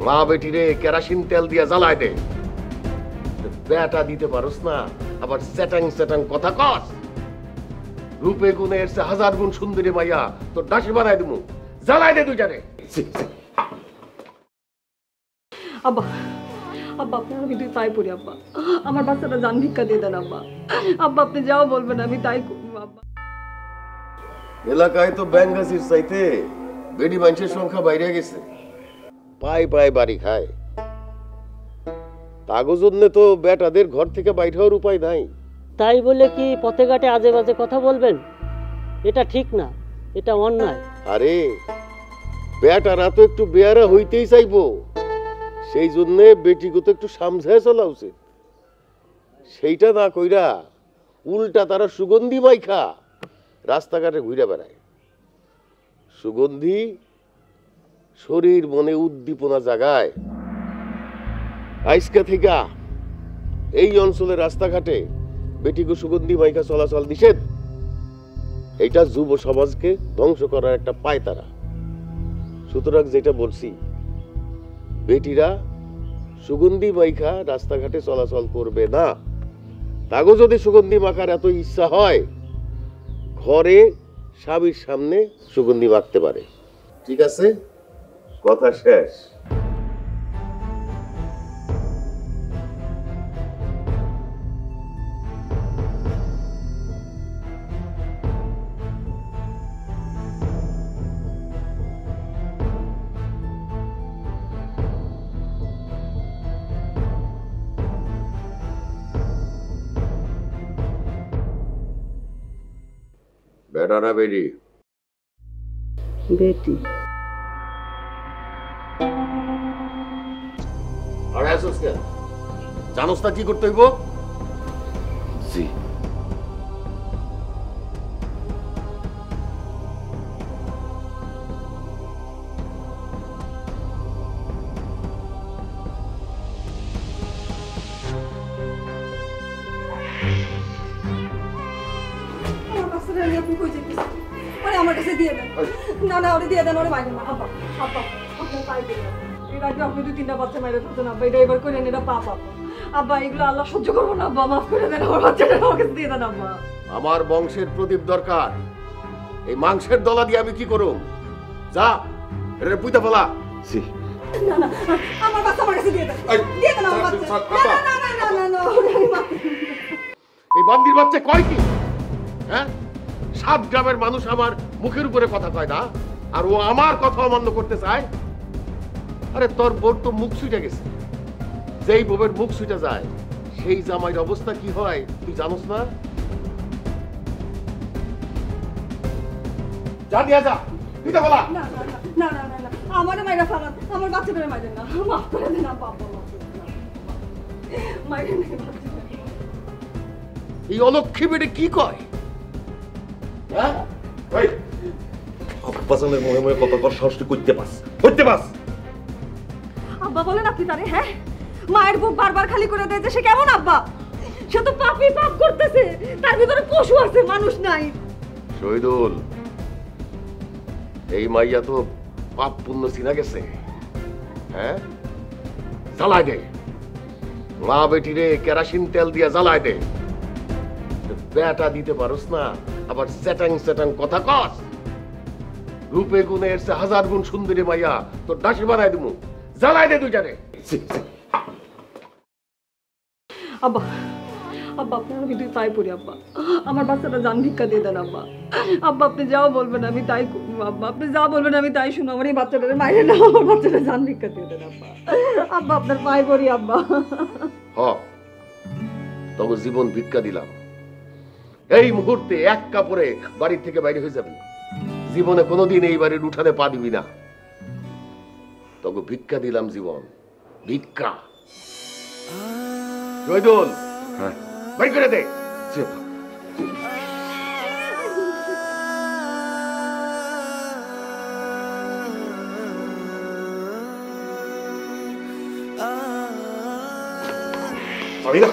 মা বেটিরে কেরাসিন তেল দিয়া জ্বালায় দে। বেটা দিতে পারস না, আবার সেটাং সেটাং কথা কস। রূপে গুণে এসে 1000 গুণ সুন্দরী মাইয়া তোর দাসী বানাই দিমু। জ্বালায় দে দুইটারে। আব্বা আব্বা আপনার আমি দুই পায়ে পড়ি আব্বা, আমার বাচ্চাটা জান ভিক্ষা দিয়ে দেন আব্বা। আব্বা আপনি যাও বলবেন আমি তাই করবো আব্বা। এলাকায় তো ব্যাঙ্গাসির চাইতে বেডি মানুষের সংখ্যা বাইরে গেছে। পায়ে পায়ে বাড়ি খায়। তাগো জন্য তো বেটাদের ঘর থেকে বাইরে হওয়ার উপায় নাই। তাই বলে কি পথে ঘাটে আজে বাজে কথা বলবেন? এটা ঠিক না, এটা অন্যায়। আরে বেটারা তো একটু বেয়ারা হইতেই চাইবো, সেই জন্যে বেটিকে তো একটু সামঝায় চলা উচিত। সেইটা না কইরা উল্টা তারা সুগন্ধি মাইখা রাস্তাঘাটে ঘুরে বেড়ায়। সুগন্ধি শরীর মনে উদ্দীপনা জাগায়। আজকে থেকে এই অঞ্চলের রাস্তাঘাটে বেটিকে সুগন্ধি মাইখা চলাচল নিষেধ। এইটা যুব সমাজকে ধ্বংস করার একটা পায়তারা। সুতরাং যেটা বলছি, বেটিরা সুগন্ধি মাইখা রাস্তাঘাটে চলাচল করবে না। তাগো যদি সুগন্ধি মাখার এত ইচ্ছা হয়, ঘরে স্বামীর সামনে সুগন্ধি মাখতে পারে। ঠিক আছে, কথা শেষ। বেটা না বেটি? বেটি। জানোস না কি করতে হইব? জি। আমার কাছে দিয়ে দেন। না না ওরে দিয়ে দেন, ওরে মাইরেন না আব্বা। আব্বা আপনার পায়ে পড়ি আব্বা। এর আগে আপনি 2-3টা বাচ্চা মাইরে ফেলতেন আব্বা, এটা এবার করেন, এটা পাপ আব্বা। আব্বা এগুলো আল্লাহ সহ্য করবো না আব্বা, মাফ করে দেন, আমার বাচ্চাটা আমার কাছে দিয়ে দেন আব্বা। আমার বংশের প্রদীপ দরকার। এই মাংসের দলা দিয়ে আমি কি করব? যা রে পুইতা ফেলা। জি। না না আমার বাচ্চা আমার কাছে দিয়ে দেন। দিয়ে দেন আমার বাচ্চা। না না না না না না। এই বান্দির বাচ্চা কয় কি? হ্যাঁ, 7 গ্রামের মানুষ আমার মুখের উপরে কথা কয় না, আর ও আমার কথা অমান্য করতে চায়। আরে তোর বোর তো মুখ ছুটে গেছে। যেই বউয়ের মুখ ছুটে যায়, সেই জামাইয়ের অবস্থা কি হয় তুই জানোস না? যা দিয়া যা, দিতে বলা। না না না না না না আমারে মাইরা ফেলান, আমার বাচ্চাটারে মাইরেন না, মাফ করে দেন আব্বা। মাইরেন না বাচ্চাটা। এই অলক্ষী বেটে কি কয়? হ্যাঁ ভাই, অপছন্দের মনে মনে কত কর সাহস করতে পাস, করতে পাস। আব্বা বলেন আপনি তারে, হ্যাঁ মায়ের বুক বারবার খালি করে দেয় যে সে কেমন আব্বা? সে তো পাপি, পাপ করতেছে, তার ভিতরে পশু আছে, মানুষ নাই। শহীদুল, এই মাইয়া তো পাপ পুণ্য চিনা গেছে। হ্যাঁ, জ্বালায় দে। মা বেটিরে কেরাসিন তেল দিয়া জ্বালায় দে। বেটা দিতে পারস না, আবার সেটাং সেটাং কথা কস। রূপে গুণে এসে 1000 গুণ সুন্দরী মাইয়া তোর দাসী বানাই দিমু। জ্বালায় দে দুইটারে। আব্বা আব্বা আপনার আমি দুই পায়ে পড়ি আব্বা, আমার বাচ্চাটা জান ভিক্ষা দিয়ে দেন আব্বা। আব্বা আপনি যাও বলবেন আমি তাই করবো আব্বা, আপনি যা বলবেন আমি তাই শুনো। আমার এই বাচ্চাটারে মাইরে না, আমার বাচ্চাটা জান ভিক্ষা দিয়ে দেন আব্বা। আব্বা আপনার পায়ে পড়ি আব্বা। হ, তবে জীবন ভিক্ষা দিলাম। এই মুহূর্তে এক কাপড়ে বাড়ির থেকে বাইরে হয়ে যাবি। জীবনে কোনোদিন এই বাড়ির উঠানে পা দিবি না। তবে ভিক্ষা দিলাম জীবন, ভিক্ষা। শহীদুল, হ্যাঁ বাড়ি করে দে। পারি না।